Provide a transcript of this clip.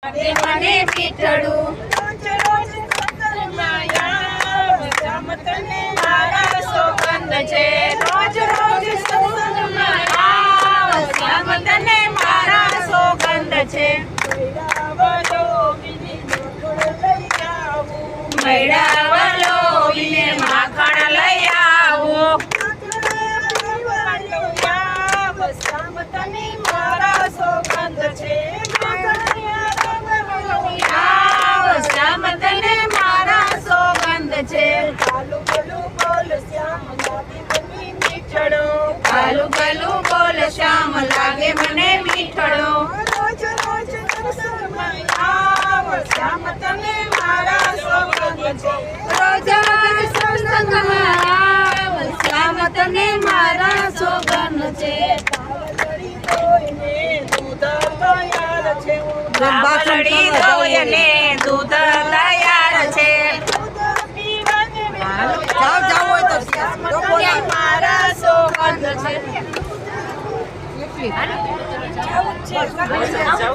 મને મીઠડું રોજ માયા શ્યામ તને મારા સોગંદ છે રોજ રોજ સત્સંગમાં આવ શ્યામ તને મારા સોગંદ છે મેળાવલો વિને માખણ લઈ આવો શ્યામ તને મારા સોગંદ છે આવ શ્યામ તને મારા સોગંદ છે કાલું કાલું બોલ શ્યામ લાગે મને મીઠડો કાલું કાલું બોલ શ્યામ લાગે મને મીઠડો રોજ રોજ સત્સંગમાં આવ શ્યામ તને મારા સોગંદ છે રોજ રોજ સત્સંગમાં આવ શ્યામ તને મારા સોગંદ છે બાવળડી ધોઈને દૂધ તૈયાર છે મારા સોગંદ છે